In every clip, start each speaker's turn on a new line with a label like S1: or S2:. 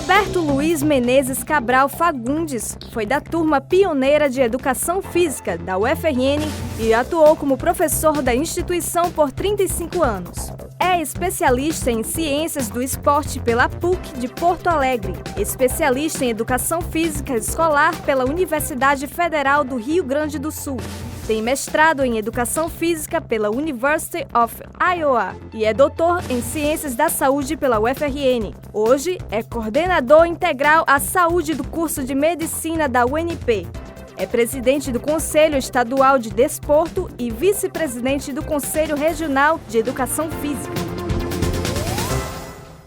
S1: Roberto Luiz Menezes Cabral Fagundes foi da turma pioneira de Educação Física da UFRN e atuou como professor da instituição por 35 anos. É especialista em Ciências do Esporte pela PUC de Porto Alegre, especialista em Educação Física Escolar pela Universidade Federal do Rio Grande do Sul. Tem mestrado em Educação Física pela University of Iowa e é doutor em Ciências da Saúde pela UFRN. Hoje é coordenador integral à saúde do curso de Medicina da UNP. É presidente do Conselho Estadual de Desporto e vice-presidente do Conselho Regional de Educação Física.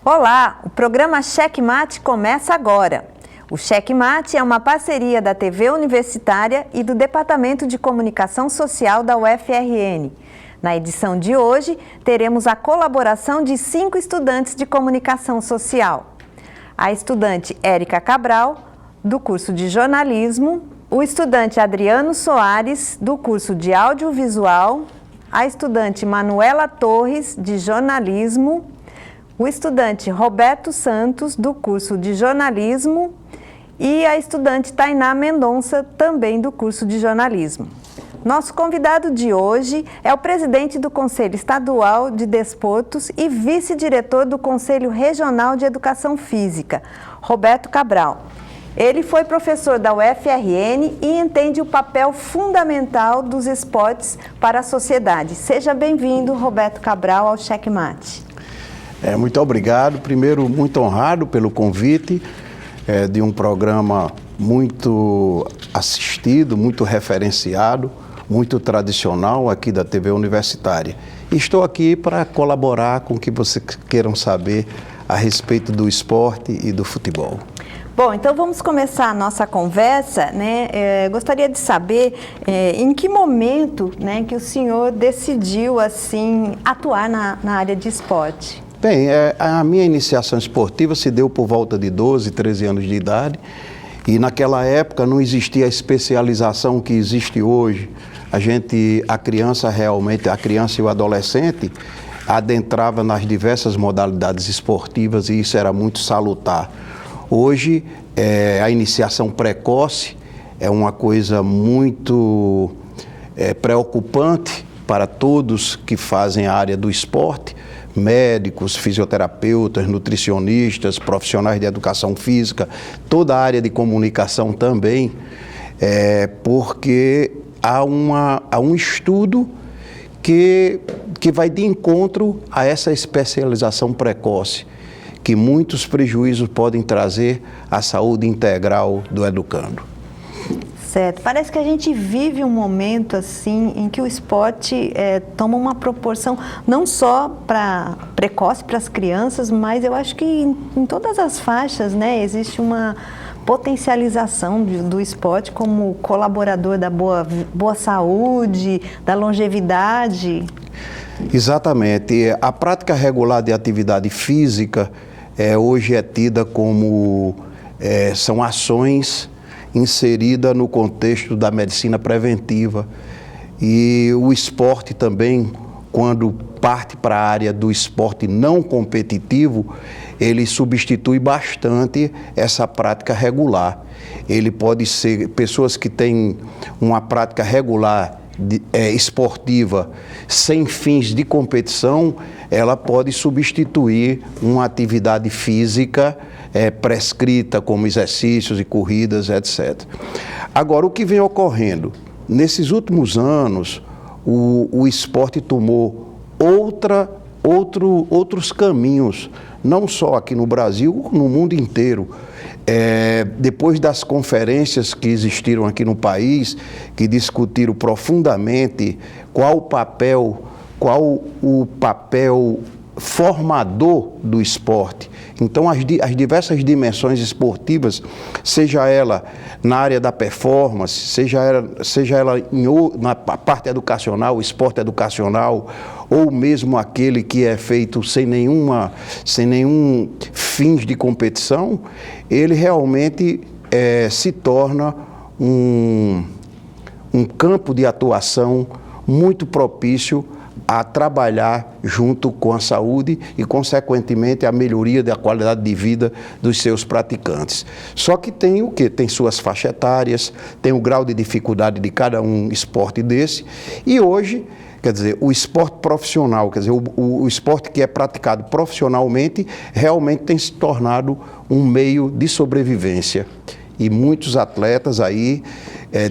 S2: Olá, o programa Checkmate começa agora. O Checkmate é uma parceria da TV Universitária e do Departamento de Comunicação Social da UFRN. Na edição de hoje, teremos a colaboração de 5 estudantes de Comunicação Social. A estudante Érica Cabral, do curso de Jornalismo, o estudante Adriano Soares, do curso de Audiovisual, a estudante Manuela Torres, de Jornalismo, o estudante Roberto Santos, do curso de Jornalismo, e a estudante Tainá Mendonça, também do curso de jornalismo. Nosso convidado de hoje é o presidente do Conselho Estadual de Desportos e vice-diretor do Conselho Regional de Educação Física, Roberto Cabral. Ele foi professor da UFRN e entende o papel fundamental dos esportes para a sociedade. Seja bem-vindo, Roberto Cabral, ao Checkmate.
S3: Muito obrigado. Primeiro, muito honrado pelo convite. De um programa muito assistido, muito referenciado, muito tradicional aqui da TV Universitária. E estou aqui para colaborar com o que vocês queiram saber a respeito do esporte e do futebol.
S2: Bom, então vamos começar a nossa conversa, né? Gostaria de saber em que momento, né, que o senhor decidiu assim atuar na área de esporte.
S3: Bem, a minha iniciação esportiva se deu por volta de 12, 13 anos de idade e naquela época não existia a especialização que existe hoje. A criança e o adolescente adentrava nas diversas modalidades esportivas e isso era muito salutar. Hoje, a iniciação precoce é uma coisa muito preocupante para todos que fazem a área do esporte, médicos, fisioterapeutas, nutricionistas, profissionais de educação física, toda a área de comunicação também, porque há um estudo que vai de encontro a essa especialização precoce, que muitos prejuízos podem trazer à saúde integral do educando.
S2: Certo. Parece que a gente vive um momento assim em que o esporte toma uma proporção não só precoce para as crianças, mas eu acho que em todas as faixas, né, existe uma potencialização do esporte como colaborador da boa saúde, da longevidade.
S3: Exatamente. A prática regular de atividade física hoje é tida como são ações inserida no contexto da medicina preventiva. E o esporte também, quando parte para a área do esporte não competitivo, ele substitui bastante essa prática regular. Ele pode ser pessoas que têm uma prática regular esportiva sem fins de competição, ela pode substituir uma atividade física prescrita, como exercícios e corridas, etc. Agora, o que vem ocorrendo? Nesses últimos anos, o esporte tomou outros caminhos, não só aqui no Brasil, no mundo inteiro. Depois das conferências que existiram aqui no país, que discutiram profundamente qual o papel formador do esporte. Então, as diversas dimensões esportivas, seja ela na área da performance, seja ela na parte educacional, esporte educacional, ou mesmo aquele que é feito sem nenhum fins de competição, ele realmente se torna um campo de atuação muito propício a trabalhar junto com a saúde e, consequentemente, a melhoria da qualidade de vida dos seus praticantes. Só que tem o quê? Tem suas faixas etárias, tem o grau de dificuldade de cada um esporte desse, e hoje, quer dizer, o esporte profissional, quer dizer, o esporte que é praticado profissionalmente, realmente tem se tornado um meio de sobrevivência. E muitos atletas aí,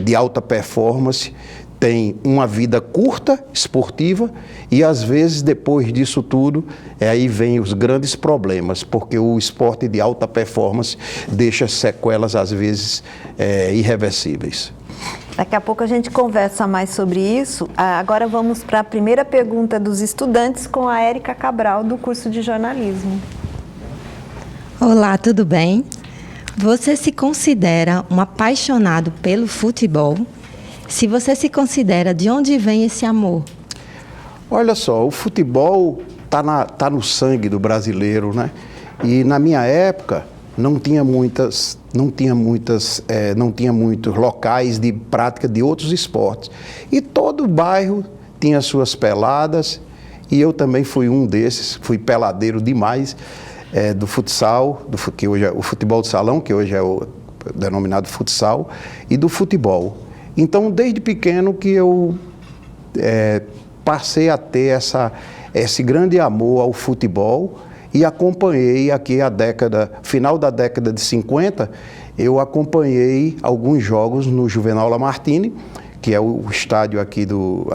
S3: de alta performance, têm uma vida curta, esportiva, e às vezes, depois disso tudo, aí vem os grandes problemas, porque o esporte de alta performance deixa sequelas, às vezes, irreversíveis.
S2: Daqui a pouco a gente conversa mais sobre isso. Agora vamos para a primeira pergunta dos estudantes com a Érica Cabral, do curso de jornalismo.
S4: Olá, tudo bem? Você se considera um apaixonado pelo futebol? Se você se considera, de onde vem esse amor?
S3: Olha só, o futebol tá no sangue do brasileiro, né? E na minha época não tinha muitos locais de prática de outros esportes. E todo bairro tinha suas peladas, e eu também fui um desses, fui peladeiro demais, do futsal, que hoje é o futebol de salão, que hoje é o denominado futsal, e do futebol. Então, desde pequeno que eu passei a ter esse grande amor ao futebol, e acompanhei aqui final da década de 50, eu acompanhei alguns jogos no Juvenal Lamartine, que é o estádio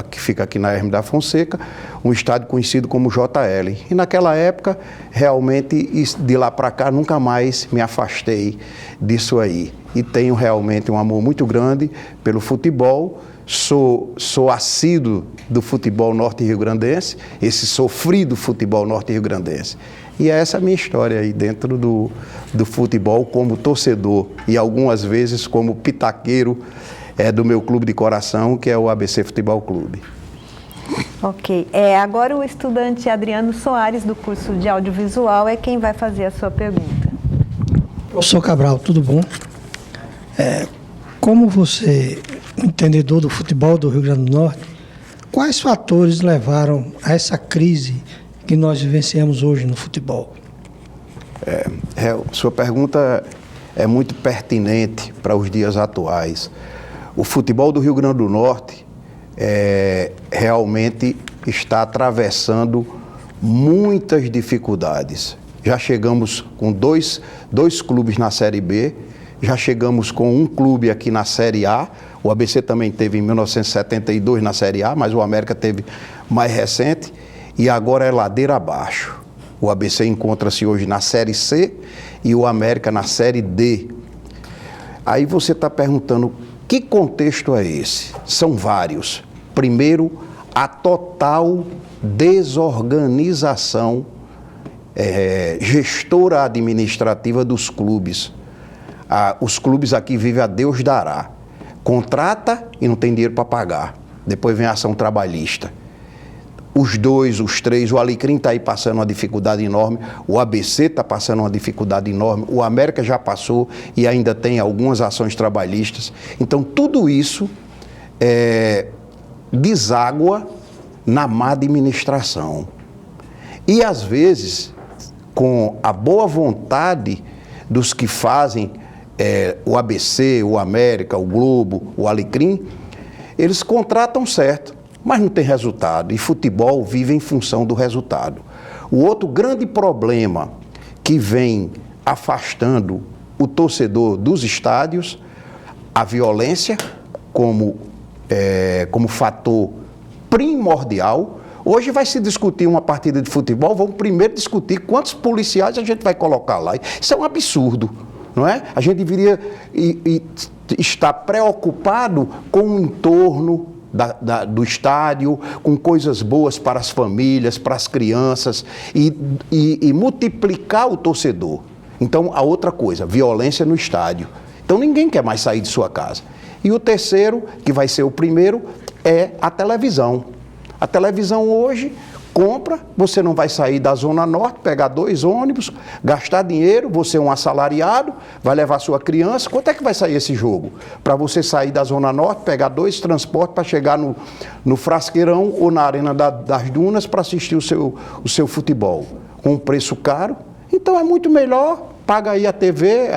S3: que fica aqui na Hermes da Fonseca, um estádio conhecido como JL. E naquela época, realmente, de lá para cá, nunca mais me afastei disso aí. E tenho realmente um amor muito grande pelo futebol. Sou assíduo do futebol norte-riograndense, esse sofrido futebol norte-riograndense. E essa é a minha história aí dentro do futebol como torcedor e algumas vezes como pitaqueiro do meu clube de coração, que é o ABC Futebol Clube.
S2: Ok. Agora o estudante Adriano Soares, do curso de audiovisual, é quem vai fazer a sua pergunta.
S5: Professor Cabral, tudo bom? Como você, entendedor do futebol do Rio Grande do Norte, quais fatores levaram a essa crise que nós vivenciamos hoje no futebol?
S3: Sua pergunta é muito pertinente para os dias atuais. O futebol do Rio Grande do Norte realmente está atravessando muitas dificuldades. Já chegamos com dois clubes na Série B, já chegamos com um clube aqui na Série A. O ABC também teve em 1972 na Série A, mas o América teve mais recente, e agora é ladeira abaixo. O ABC encontra-se hoje na Série C e o América na Série D. Aí você está perguntando, que contexto é esse? São vários. Primeiro, a total desorganização gestora administrativa dos clubes. Os clubes aqui vivem a Deus dará. Contrata e não tem dinheiro para pagar. Depois vem a ação trabalhista. Os três, o Alecrim está aí passando uma dificuldade enorme, o ABC está passando uma dificuldade enorme, o América já passou e ainda tem algumas ações trabalhistas. Então, tudo isso deságua na má administração. E, às vezes, com a boa vontade dos que fazem o ABC, o América, o Globo, o Alecrim, eles contratam certo, mas não tem resultado, e futebol vive em função do resultado. O outro grande problema que vem afastando o torcedor dos estádios, a violência como fator primordial. Hoje vai se discutir uma partida de futebol, vamos primeiro discutir quantos policiais a gente vai colocar lá. Isso é um absurdo, não é? A gente deveria estar preocupado com o entorno do estádio, com coisas boas para as famílias, para as crianças, e multiplicar o torcedor. Então, a outra coisa, violência no estádio. Então, ninguém quer mais sair de sua casa. E o terceiro, que vai ser o primeiro, é a televisão. A televisão hoje compra, você não vai sair da Zona Norte, pegar 2 ônibus, gastar dinheiro, você é um assalariado, vai levar sua criança. Quanto é que vai sair esse jogo? Para você sair da Zona Norte, pegar 2 transportes para chegar no Frasqueirão ou na Arena das Dunas para assistir o seu futebol. Com um preço caro. Então é muito melhor, paga aí a TV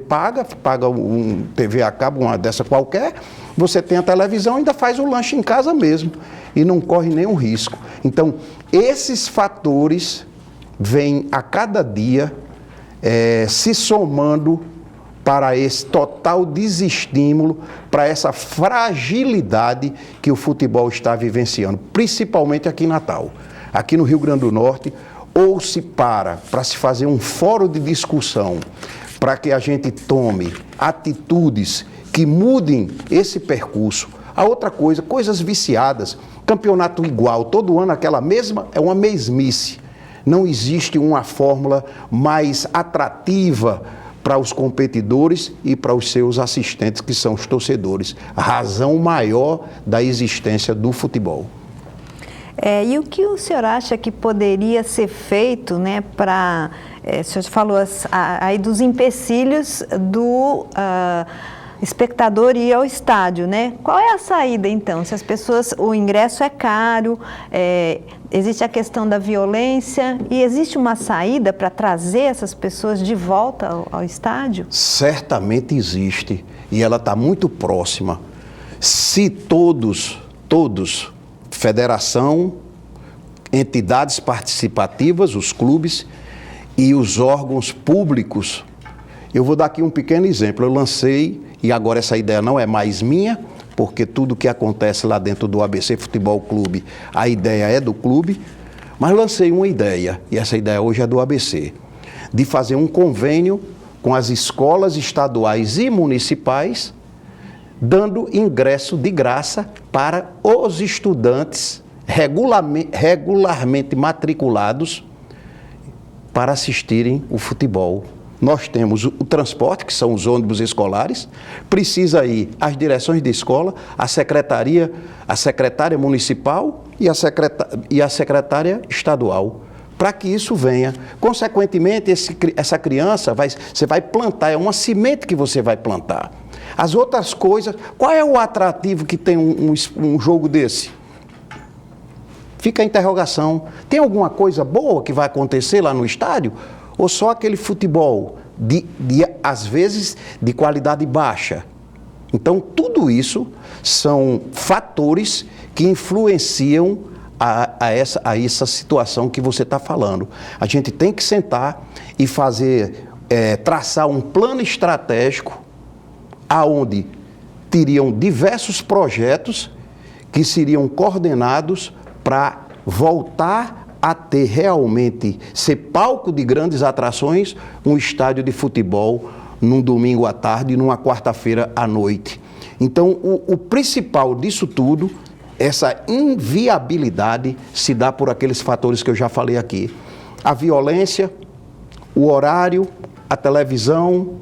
S3: paga um TV a cabo, uma dessa qualquer, você tem a televisão e ainda faz o lanche em casa mesmo e não corre nenhum risco. Então, esses fatores vêm a cada dia se somando para esse total desestímulo, para essa fragilidade que o futebol está vivenciando, principalmente aqui em Natal. Aqui no Rio Grande do Norte, ou se para se fazer um fórum de discussão, para que a gente tome atitudes que mudem esse percurso. A outra coisa, coisas viciadas, campeonato igual, todo ano aquela mesma, é uma mesmice. Não existe uma fórmula mais atrativa para os competidores e para os seus assistentes, que são os torcedores. A razão maior da existência do futebol.
S2: E o que o senhor acha que poderia ser feito, né, para... o senhor falou aí dos empecilhos do espectador ir ao estádio, né? Qual é a saída, então? Se as pessoas... O ingresso é caro, existe a questão da violência, e existe uma saída para trazer essas pessoas de volta ao estádio?
S3: Certamente existe, e ela está muito próxima. Se todos, federação, entidades participativas, os clubes e os órgãos públicos. Eu vou dar aqui um pequeno exemplo. Eu lancei, e agora essa ideia não é mais minha, porque tudo que acontece lá dentro do ABC Futebol Clube, a ideia é do clube, mas lancei uma ideia, e essa ideia hoje é do ABC, de fazer um convênio com as escolas estaduais e municipais, dando ingresso de graça para os estudantes regularmente matriculados para assistirem o futebol. Nós temos o transporte, que são os ônibus escolares, precisa ir as direções de escola, a secretária municipal e a secretária estadual, para que isso venha. Consequentemente, essa criança, você vai plantar, é uma semente que você vai plantar. As outras coisas, qual é o atrativo que tem um jogo desse? Fica a interrogação. Tem alguma coisa boa que vai acontecer lá no estádio? Ou só aquele futebol, às vezes, de qualidade baixa? Então, tudo isso são fatores que influenciam a essa situação que você está falando. A gente tem que sentar e traçar um plano estratégico aonde teriam diversos projetos que seriam coordenados para voltar a ter realmente, ser palco de grandes atrações, um estádio de futebol num domingo à tarde e numa quarta-feira à noite. Então, o principal disso tudo, essa inviabilidade, se dá por aqueles fatores que eu já falei aqui. A violência, o horário, a televisão,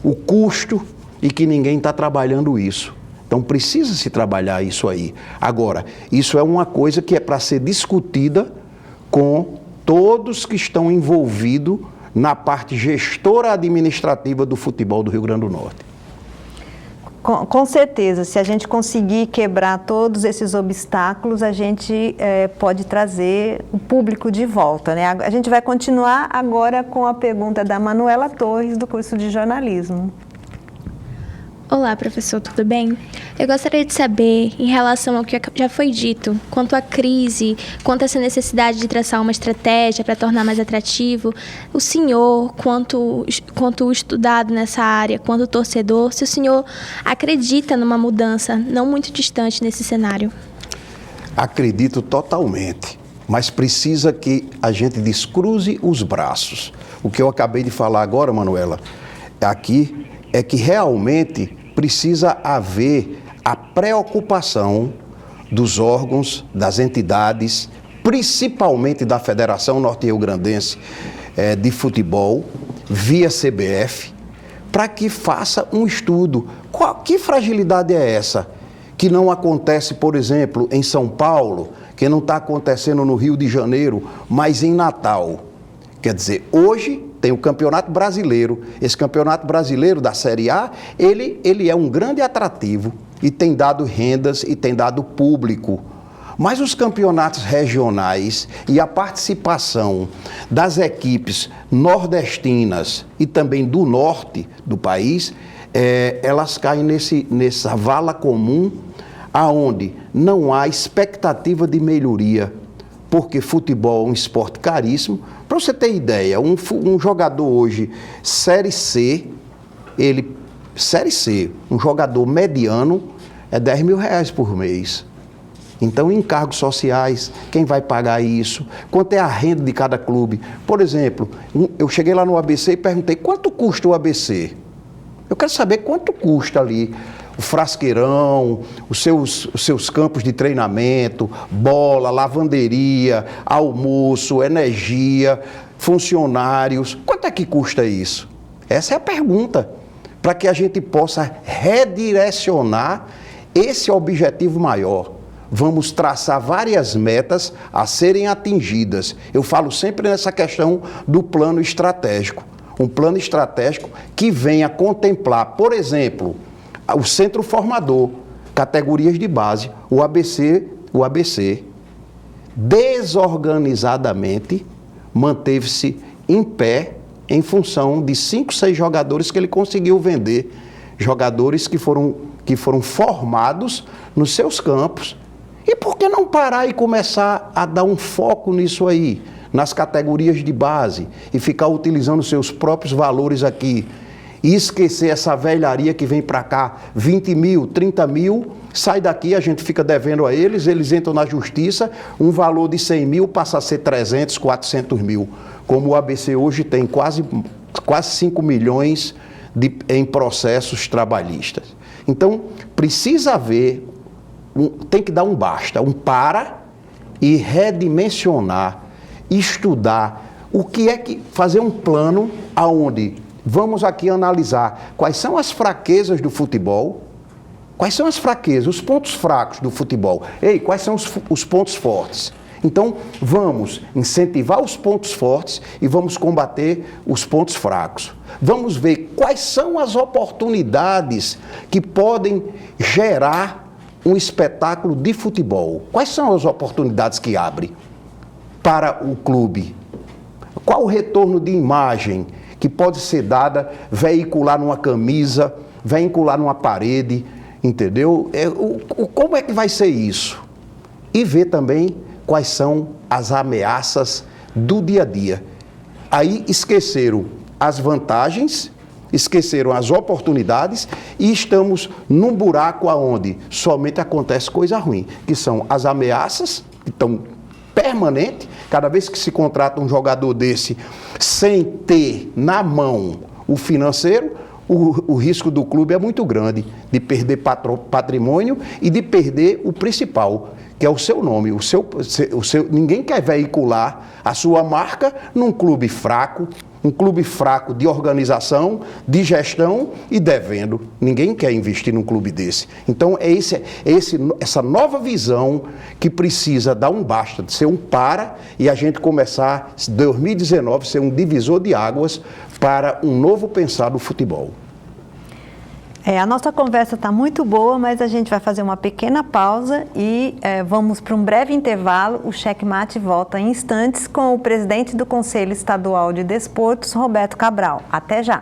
S3: o custo, e que ninguém está trabalhando isso. Então, precisa se trabalhar isso aí. Agora, isso é uma coisa que é para ser discutida com todos que estão envolvidos na parte gestora administrativa do futebol do Rio Grande do Norte.
S2: Com certeza, se a gente conseguir quebrar todos esses obstáculos, a gente pode trazer o público de volta, né? A gente vai continuar agora com a pergunta da Manuela Torres, do curso de jornalismo.
S6: Olá, professor, tudo bem? Eu gostaria de saber, em relação ao que já foi dito, quanto à crise, quanto a essa necessidade de traçar uma estratégia para tornar mais atrativo, o senhor, quanto estudado nessa área, quanto torcedor, se o senhor acredita numa mudança não muito distante nesse cenário?
S3: Acredito totalmente, mas precisa que a gente descruze os braços. O que eu acabei de falar agora, Manuela, aqui é que realmente precisa haver a preocupação dos órgãos, das entidades, principalmente da Federação Norte-Rio-Grandense de Futebol, via CBF, para que faça um estudo. Que fragilidade é essa que não acontece, por exemplo, em São Paulo, que não está acontecendo no Rio de Janeiro, mas em Natal. Quer dizer, hoje tem o Campeonato Brasileiro. Esse Campeonato Brasileiro da Série A, ele é um grande atrativo e tem dado rendas e tem dado público. Mas os campeonatos regionais e a participação das equipes nordestinas e também do norte do país, elas caem nessa vala comum, aonde não há expectativa de melhoria, porque futebol é um esporte caríssimo. Para você ter ideia, um jogador hoje, Série C, um jogador mediano, é R$10 mil por mês. Então, em encargos sociais, quem vai pagar isso? Quanto é a renda de cada clube? Por exemplo, eu cheguei lá no ABC e perguntei, quanto custa o ABC? Eu quero saber quanto custa ali o frasqueirão, os seus campos de treinamento, bola, lavanderia, almoço, energia, funcionários. Quanto é que custa isso? Essa é a pergunta, para que a gente possa redirecionar esse objetivo maior. Vamos traçar várias metas a serem atingidas. Eu falo sempre nessa questão do plano estratégico. Um plano estratégico que venha contemplar, por exemplo, o centro formador, categorias de base, o ABC, desorganizadamente, manteve-se em pé em função de 5, 6 jogadores que ele conseguiu vender. Jogadores que foram formados nos seus campos. E por que não parar e começar a dar um foco nisso aí, nas categorias de base, e ficar utilizando seus próprios valores aqui, e esquecer essa velharia que vem para cá, 20 mil, 30 mil, sai daqui, a gente fica devendo a eles entram na justiça, um valor de 100 mil passa a ser 300, 400 mil, como o ABC hoje tem quase 5 milhões em processos trabalhistas. Então, precisa haver, tem que dar um basta, um para e redimensionar, estudar o que é que, fazer um plano aonde vamos aqui analisar quais são as fraquezas do futebol, quais são as fraquezas, os pontos fracos do futebol, quais são os pontos fortes. Então, vamos incentivar os pontos fortes e vamos combater os pontos fracos. Vamos ver quais são as oportunidades que podem gerar um espetáculo de futebol. Quais são as oportunidades que abre para o clube? Qual o retorno de imagem que pode ser dada, veicular numa camisa, veicular numa parede, entendeu? Como é que vai ser isso? E ver também quais são as ameaças do dia a dia. Aí esqueceram as vantagens, esqueceram as oportunidades e estamos num buraco onde somente acontece coisa ruim, que são as ameaças, que estão permanentes. Cada vez que se contrata um jogador desse sem ter na mão o financeiro, o risco do clube é muito grande de perder patrimônio e de perder o principal, que é o seu nome. Ninguém quer veicular a sua marca num clube fraco, um clube fraco de organização, de gestão e devendo. Ninguém quer investir num clube desse. Então, essa nova visão que precisa dar um basta, de ser um para, e a gente começar, 2019, ser um divisor de águas para um novo pensar do futebol.
S2: A nossa conversa está muito boa, mas a gente vai fazer uma pequena pausa e vamos para um breve intervalo. O Checkmate volta em instantes com o presidente do Conselho Estadual de Desportos, Roberto Cabral. Até já!